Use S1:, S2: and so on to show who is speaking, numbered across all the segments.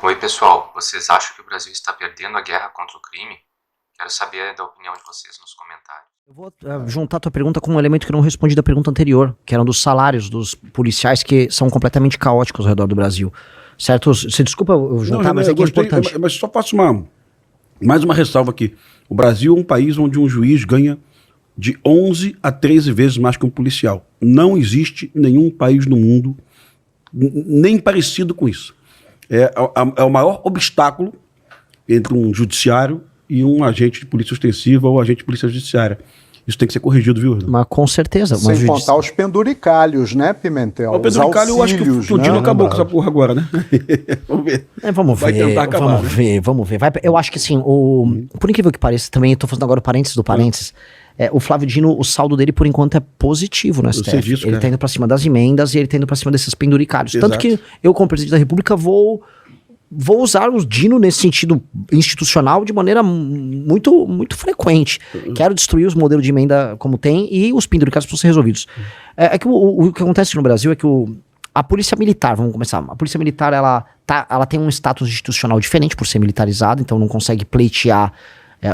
S1: Oi, pessoal. Vocês acham que o Brasil está perdendo a guerra contra o crime? Quero saber da opinião de vocês nos comentários.
S2: Eu vou juntar a tua pergunta com um elemento que eu não respondi da pergunta anterior, que eram dos salários dos policiais que são completamente caóticos ao redor do Brasil. Certo? Você desculpa eu juntar, mas é que é importante.
S3: Mas só faço mais uma ressalva aqui. O Brasil é um país onde um juiz ganha de 11 a 13 vezes mais que um policial. Não existe nenhum país no mundo nem parecido com isso. É o maior obstáculo entre um judiciário e um agente de polícia ostensiva ou agente de polícia judiciária. Isso tem que ser corrigido, viu?
S2: Mas com certeza.
S4: Sem contar os penduricalhos, né, Pimentel?
S3: O penduricalho eu acho que o Dino acabou com essa porra agora, né? Vamos ver.
S2: Vamos ver. Eu acho que assim, por incrível que pareça, também eu tô fazendo agora o parênteses do parênteses, o Flávio Dino, o saldo dele por enquanto é positivo no STF.
S3: Disso,
S2: ele tá indo pra cima das emendas e ele tá indo pra cima desses penduricalhos.
S3: Exato.
S2: Tanto que eu, como presidente da República, vou usar o Dino nesse sentido institucional de maneira muito, muito frequente. Quero destruir os modelos de emenda como tem e os penduricalhos precisam ser resolvidos. É que o que acontece no Brasil é que a polícia militar, vamos começar, a polícia militar ela tem um status institucional diferente por ser militarizada, então não consegue pleitear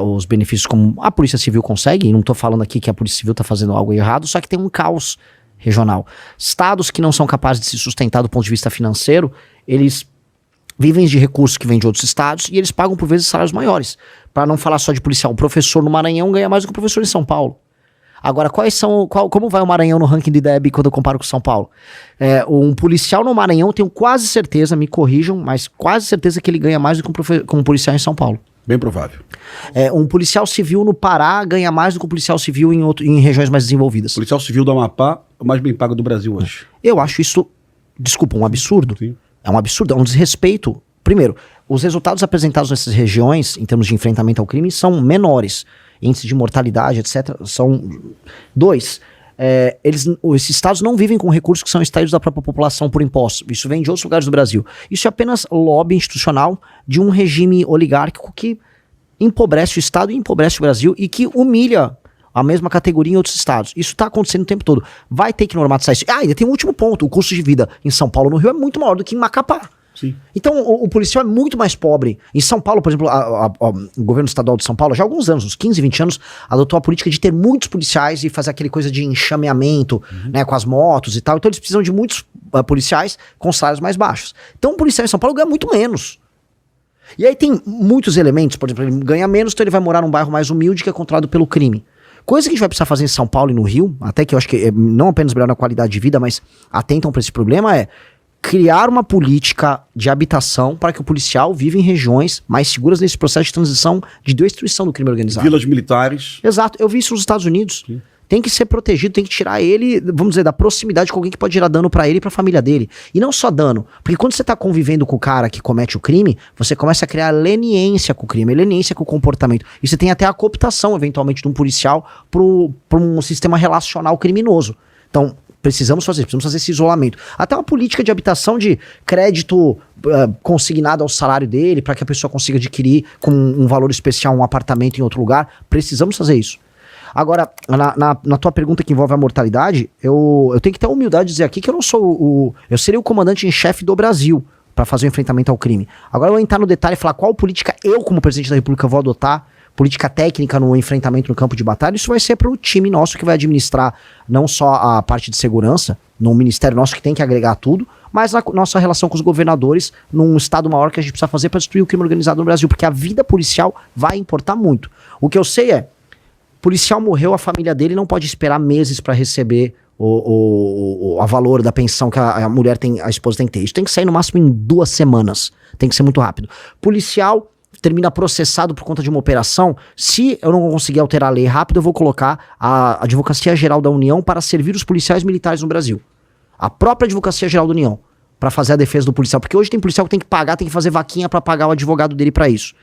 S2: os benefícios como a Polícia Civil consegue, e não estou falando aqui que a Polícia Civil está fazendo algo errado, só que tem um caos regional. Estados que não são capazes de se sustentar do ponto de vista financeiro, eles vivem de recursos que vêm de outros estados e eles pagam por vezes salários maiores. Para não falar só de policial, o professor no Maranhão ganha mais do que o professor em São Paulo. Agora, como vai o Maranhão no ranking de IDEB quando eu comparo com São Paulo? Um policial no Maranhão, tenho quase certeza, me corrijam, mas quase certeza que ele ganha mais do que um policial em São Paulo.
S3: Bem provável.
S2: Um policial civil no Pará ganha mais do que um policial civil em regiões mais desenvolvidas.
S3: O policial civil do Amapá é o mais bem pago do Brasil hoje.
S2: Eu acho isso, desculpa, um absurdo.
S3: Sim.
S2: É um absurdo, é um desrespeito. Primeiro, os resultados apresentados nessas regiões, em termos de enfrentamento ao crime, são menores. Índice de mortalidade, etc. são 2. Esses estados não vivem com recursos que são extraídos da própria população por impostos. Isso vem de outros lugares do Brasil. Isso é apenas lobby institucional de um regime oligárquico que empobrece o estado e empobrece o Brasil e que humilha a mesma categoria em outros estados. Isso está acontecendo o tempo todo. Vai ter que normatizar isso. Ainda tem um último ponto. O custo de vida em São Paulo, no Rio, é muito maior do que em Macapá.
S3: Sim.
S2: Então o policial é muito mais pobre. Em São Paulo, por exemplo, o governo estadual de São Paulo, já há alguns anos, uns 15, 20 anos, adotou a política de ter muitos policiais e fazer aquele coisa de enxameamento, né, com as motos e tal. Então eles precisam de muitos policiais com salários mais baixos. Então o policial em São Paulo ganha muito menos. E aí tem muitos elementos, por exemplo, ele ganha menos, então ele vai morar num bairro mais humilde que é controlado pelo crime. Coisa que a gente vai precisar fazer em São Paulo e no Rio, até que eu acho que não apenas melhorar a qualidade de vida, mas atentam para esse problema, criar uma política de habitação para que o policial viva em regiões mais seguras nesse processo de transição de destruição do crime organizado.
S3: Vilas militares.
S2: Exato, eu vi isso nos Estados Unidos.
S3: Sim.
S2: Tem que ser protegido, tem que tirar ele, vamos dizer, da proximidade com alguém que pode gerar dano para ele e para a família dele. E não só dano, porque quando você tá convivendo com o cara que comete o crime, você começa a criar leniência com o crime, leniência com o comportamento. E você tem até a cooptação, eventualmente, de um policial para um sistema relacional criminoso. Então, precisamos fazer esse isolamento. Até uma política de habitação de crédito consignado ao salário dele, para que a pessoa consiga adquirir com um valor especial um apartamento em outro lugar. Precisamos fazer isso. Agora, na tua pergunta que envolve a mortalidade, eu tenho que ter a humildade de dizer aqui que eu não sou eu seria o comandante em chefe do Brasil para fazer o enfrentamento ao crime. Agora eu vou entrar no detalhe e falar qual política eu, como presidente da República, vou adotar, política técnica no enfrentamento no campo de batalha. Isso vai ser para o time nosso que vai administrar não só a parte de segurança, no ministério nosso que tem que agregar tudo, mas a nossa relação com os governadores num estado maior que a gente precisa fazer para destruir o crime organizado no Brasil, porque a vida policial vai importar muito. O que eu sei policial morreu, a família dele não pode esperar meses para receber a valor da pensão que a mulher tem, a esposa tem que ter. Isso tem que sair no máximo em 2 semanas. Tem que ser muito rápido. Policial termina processado por conta de uma operação. Se eu não conseguir alterar a lei rápido, eu vou colocar a Advocacia Geral da União para servir os policiais militares no Brasil. A própria Advocacia Geral da União, para fazer a defesa do policial. Porque hoje tem policial que tem que pagar, tem que fazer vaquinha para pagar o advogado dele para isso.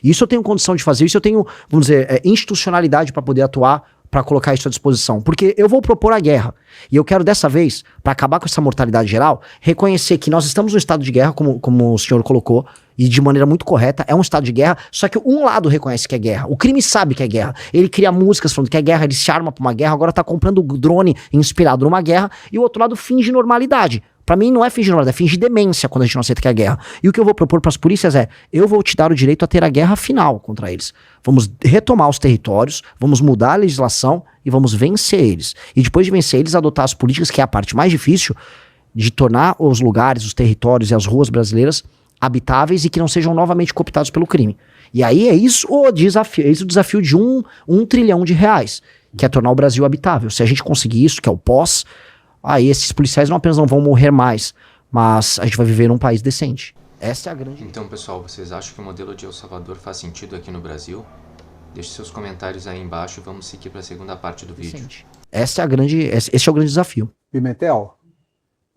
S2: Isso eu tenho condição de fazer, isso eu tenho, vamos dizer, institucionalidade para poder atuar, para colocar isso à disposição. Porque eu vou propor a guerra. E eu quero dessa vez, para acabar com essa mortalidade geral, reconhecer que nós estamos num estado de guerra, como o senhor colocou, e de maneira muito correta, é um estado de guerra, só que um lado reconhece que é guerra. O crime sabe que é guerra. Ele cria músicas falando que é guerra, ele se arma para uma guerra, agora tá comprando drone inspirado numa guerra, e o outro lado finge normalidade. Pra mim não é fingir namorado, é fingir demência quando a gente não aceita que é guerra. E o que eu vou propor pras polícias é, eu vou te dar o direito a ter a guerra final contra eles. Vamos retomar os territórios, vamos mudar a legislação e vamos vencer eles. E depois de vencer eles, adotar as políticas, que é a parte mais difícil, de tornar os lugares, os territórios e as ruas brasileiras habitáveis e que não sejam novamente cooptados pelo crime. E aí é isso o desafio, o desafio de um trilhão de reais, que é tornar o Brasil habitável. Se a gente conseguir isso, que é o pós, aí esses policiais não apenas não vão morrer mais, mas a gente vai viver num país decente. Essa é a grande...
S1: Então, pessoal, vocês acham que o modelo de El Salvador faz sentido aqui no Brasil? Deixe seus comentários aí embaixo e vamos seguir para a segunda parte do vídeo.
S2: Esse é o grande desafio.
S4: Pimentel,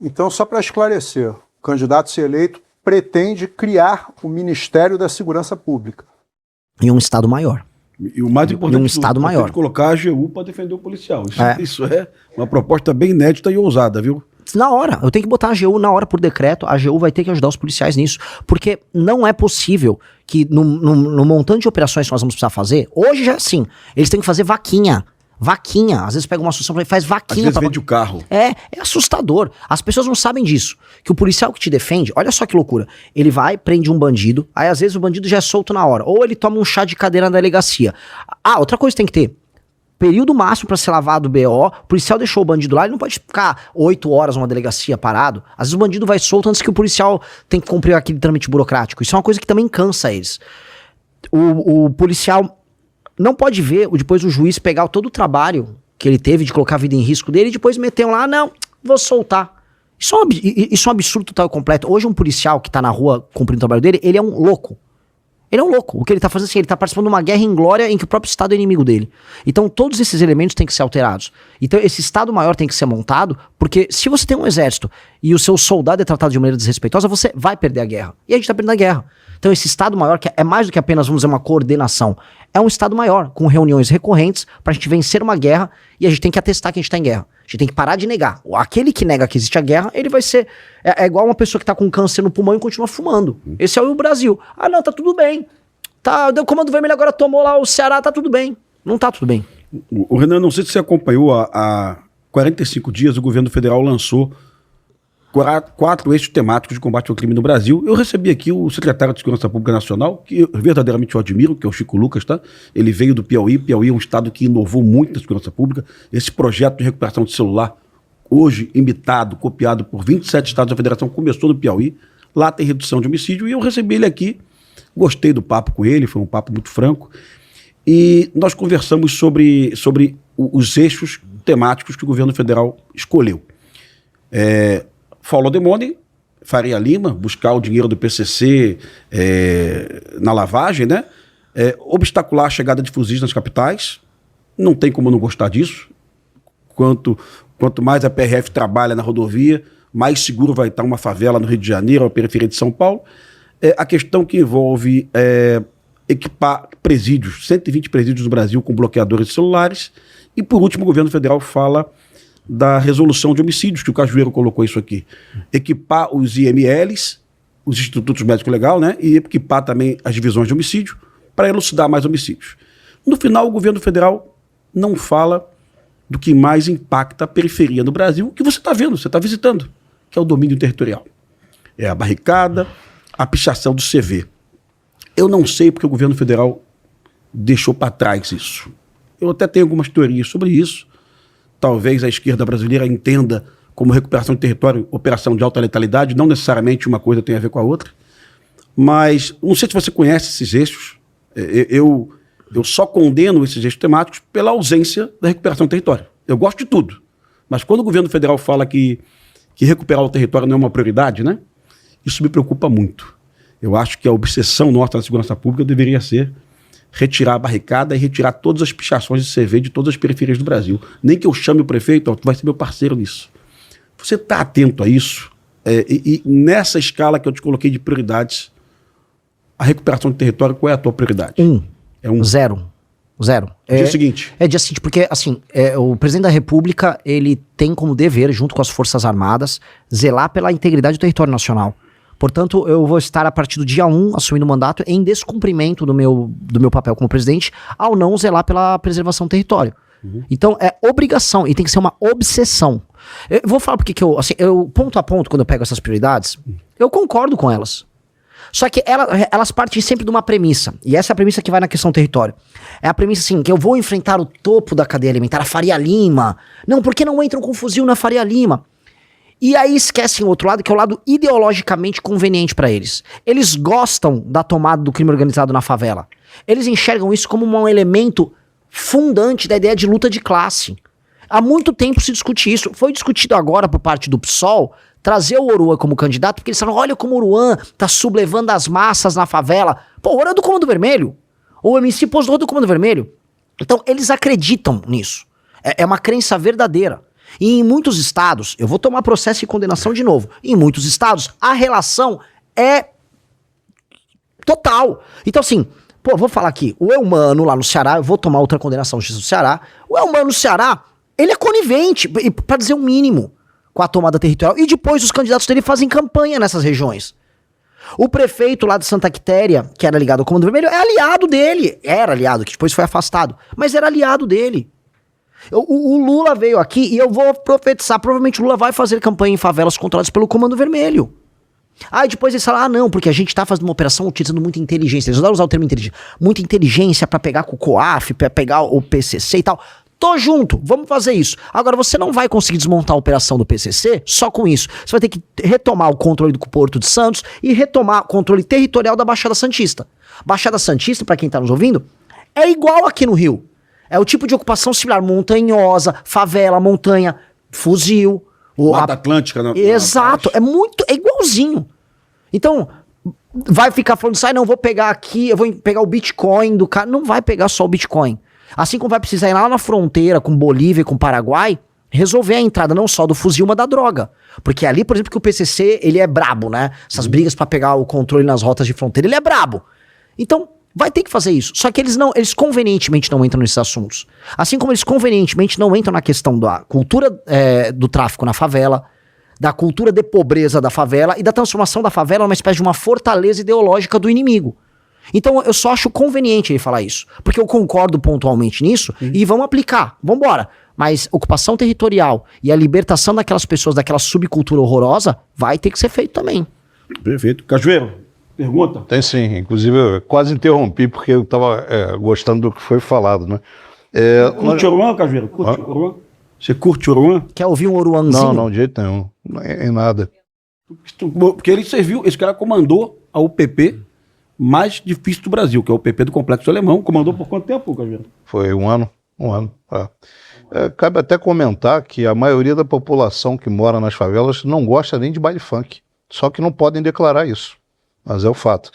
S4: então só para esclarecer, o candidato a ser eleito pretende criar o Ministério da Segurança Pública.
S2: Em um estado maior.
S3: E o mais importante,
S2: um estado maior.
S3: Colocar a AGU para defender o policial. Isso é uma proposta bem inédita e ousada, viu?
S2: Na hora, eu tenho que botar a AGU na hora por decreto, a AGU vai ter que ajudar os policiais nisso, porque não é possível que no montante de operações que nós vamos precisar fazer, hoje já é assim, eles têm que fazer vaquinha, às vezes pega uma associação e faz vaquinha.
S3: Às vezes vende o carro.
S2: É assustador, as pessoas não sabem disso, que o policial que te defende, olha só que loucura, ele vai, prende um bandido, aí às vezes o bandido já é solto na hora, ou ele toma um chá de cadeira na delegacia. Outra coisa que tem que ter, período máximo pra ser lavado o BO, o policial deixou o bandido lá, ele não pode ficar 8 horas numa delegacia parado. Às vezes o bandido vai solto antes que o policial tem que cumprir aquele trâmite burocrático. Isso é uma coisa que também cansa eles. O policial não pode ver depois o juiz pegar todo o trabalho que ele teve de colocar a vida em risco dele e depois meter lá, não, vou soltar. Isso é um absurdo total e completo. Hoje um policial que tá na rua cumprindo o trabalho dele, ele é um louco. Ele é um louco. O que ele tá fazendo assim, ele tá participando de uma guerra inglória em que o próprio Estado é inimigo dele. Então todos esses elementos têm que ser alterados. Então esse Estado maior tem que ser montado, porque se você tem um exército e o seu soldado é tratado de maneira desrespeitosa, você vai perder a guerra. E a gente tá perdendo a guerra. Então esse Estado maior, que é mais do que apenas, vamos dizer, uma coordenação, é um Estado maior, com reuniões recorrentes pra gente vencer uma guerra, e a gente tem que atestar que a gente tá em guerra. A gente tem que parar de negar. Aquele que nega que existe a guerra, ele vai ser... É igual uma pessoa que tá com câncer no pulmão e continua fumando. Esse é o Brasil. Ah, não, tá tudo bem. Tá, o Comando Vermelho agora tomou lá o Ceará, tá tudo bem. Não tá tudo bem.
S3: O Renan, não sei se você acompanhou, há 45 dias o governo federal lançou 4 eixos temáticos de combate ao crime no Brasil. Eu recebi aqui o secretário de Segurança Pública Nacional, que eu verdadeiramente eu admiro, que é o Chico Lucas, tá? Ele veio do Piauí. Piauí é um estado que inovou muito na segurança pública. Esse projeto de recuperação de celular, hoje imitado, copiado por 27 estados da federação, começou no Piauí. Lá tem redução de homicídio e eu recebi ele aqui. Gostei do papo com ele, foi um papo muito franco. E nós conversamos sobre os eixos temáticos que o governo federal escolheu. Follow the money, Faria Lima, buscar o dinheiro do PCC na lavagem, né? Obstacular a chegada de fuzis nas capitais, não tem como não gostar disso. Quanto mais a PRF trabalha na rodovia, mais seguro vai estar uma favela no Rio de Janeiro, a periferia de São Paulo. A questão que envolve equipar presídios, 120 presídios no Brasil com bloqueadores de celulares. E, por último, o governo federal fala da resolução de homicídios, que o Cajueiro colocou isso aqui. Equipar os IMLs, os Institutos Médico Legal, né? E equipar também as divisões de homicídio para elucidar mais homicídios. No final, o governo federal não fala do que mais impacta a periferia no Brasil, que você está vendo, você está visitando, que é o domínio territorial. É a barricada, a pichação do CV. Eu não sei porque o governo federal deixou para trás isso. Eu até tenho algumas teorias sobre isso. Talvez a esquerda brasileira entenda como recuperação de território, operação de alta letalidade, não necessariamente uma coisa tem a ver com a outra. Mas não sei se você conhece esses eixos. Eu só condeno esses eixos temáticos pela ausência da recuperação do território. Eu gosto de tudo. Mas quando o governo federal fala que recuperar o território não é uma prioridade, né? Isso me preocupa muito. Eu acho que a obsessão nossa na segurança pública deveria ser retirar a barricada e retirar todas as pichações de CV de todas as periferias do Brasil. Nem que eu chame o prefeito, tu vai ser meu parceiro nisso. Você está atento a isso? E nessa escala que eu te coloquei de prioridades, a recuperação de território, qual é a tua prioridade?
S2: Zero.
S3: Dia seguinte.
S2: Dia seguinte, porque assim, o presidente da República, ele tem como dever, junto com as Forças Armadas, zelar pela integridade do território nacional. Portanto, eu vou estar a partir do dia 1, assumindo o mandato, em descumprimento do meu papel como presidente, ao não zelar pela preservação do território. Então é obrigação e tem que ser uma obsessão. Eu vou falar porque que eu ponto a ponto, quando eu pego essas prioridades, eu concordo com elas. Só que elas partem sempre de uma premissa, e essa é a premissa que vai na questão território. É a premissa assim, que eu vou enfrentar o topo da cadeia alimentar, a Faria Lima. Não, por que não entram com fuzil na Faria Lima? E aí esquecem o outro lado, que é o lado ideologicamente conveniente pra eles. Eles gostam da tomada do crime organizado na favela. Eles enxergam isso como um elemento fundante da ideia de luta de classe. Há muito tempo se discute isso. Foi discutido agora por parte do PSOL trazer o Oruan como candidato, porque eles falaram, olha como o Oruan tá sublevando as massas na favela. Pô, o Oruan é do Comando Vermelho. O MC postou do Comando Vermelho. Então, eles acreditam nisso. É uma crença verdadeira. E em muitos estados, eu vou tomar processo e condenação de novo, em muitos estados, a relação é total. Então, assim, pô, vou falar aqui, o Eumano lá no Ceará, eu vou tomar outra condenação justiça do Ceará, o Eumano no Ceará, ele é conivente, pra dizer o mínimo, com a tomada territorial, e depois os candidatos dele fazem campanha nessas regiões. O prefeito lá de Santa Quitéria, que era ligado ao Comando Vermelho, é aliado dele, era aliado, que depois foi afastado, mas era aliado dele. O Lula veio aqui e eu vou profetizar, provavelmente o Lula vai fazer campanha em favelas controladas pelo Comando Vermelho. Aí depois eles falam, não, porque a gente tá fazendo uma operação utilizando muita inteligência. Eles adoram usar o termo inteligência. Muita inteligência pra pegar com o COAF, pra pegar o PCC e tal. Tô junto, vamos fazer isso. Agora, você não vai conseguir desmontar a operação do PCC só com isso. Você vai ter que retomar o controle do Porto de Santos e retomar o controle territorial da Baixada Santista. Baixada Santista, pra quem tá nos ouvindo, é igual aqui no Rio. É o tipo de ocupação similar, montanhosa, favela, montanha, fuzil.
S3: Mata Atlântica.
S2: Exato, é igualzinho. Então, vai ficar falando, sai, não, vou pegar aqui, eu vou pegar o Bitcoin do cara. Não vai pegar só o Bitcoin. Assim como vai precisar ir lá na fronteira com Bolívia e com Paraguai, resolver a entrada não só do fuzil, mas da droga. Porque ali, por exemplo, que o PCC, ele é brabo, né? Essas brigas pra pegar o controle nas rotas de fronteira, ele é brabo. Então, vai ter que fazer isso. Só que eles convenientemente não entram nesses assuntos. Assim como eles convenientemente não entram na questão da cultura do tráfico na favela, da cultura de pobreza da favela e da transformação da favela numa espécie de uma fortaleza ideológica do inimigo. Então eu só acho conveniente ele falar isso. Porque eu concordo pontualmente nisso e vamos aplicar. Vambora. Mas ocupação territorial e a libertação daquelas pessoas, daquela subcultura horrorosa, vai ter que ser feito também.
S3: Perfeito. Cajueiro. Pergunta?
S5: Tem sim, inclusive eu quase interrompi porque eu estava gostando do que foi falado, né?
S3: Curte Oruan, Cajueiro? Curte Oruan? Você curte Oruan?
S2: Quer ouvir um Oruanzinho?
S5: Não, de jeito nenhum, em nada.
S3: Porque ele serviu, esse cara comandou a UPP mais difícil do Brasil, que é o UPP do Complexo Alemão. Comandou por quanto tempo, Cajueiro?
S5: Foi um ano. Cabe até comentar que a maioria da população que mora nas favelas não gosta nem de baile funk, só que não podem declarar isso. Mas é o fato.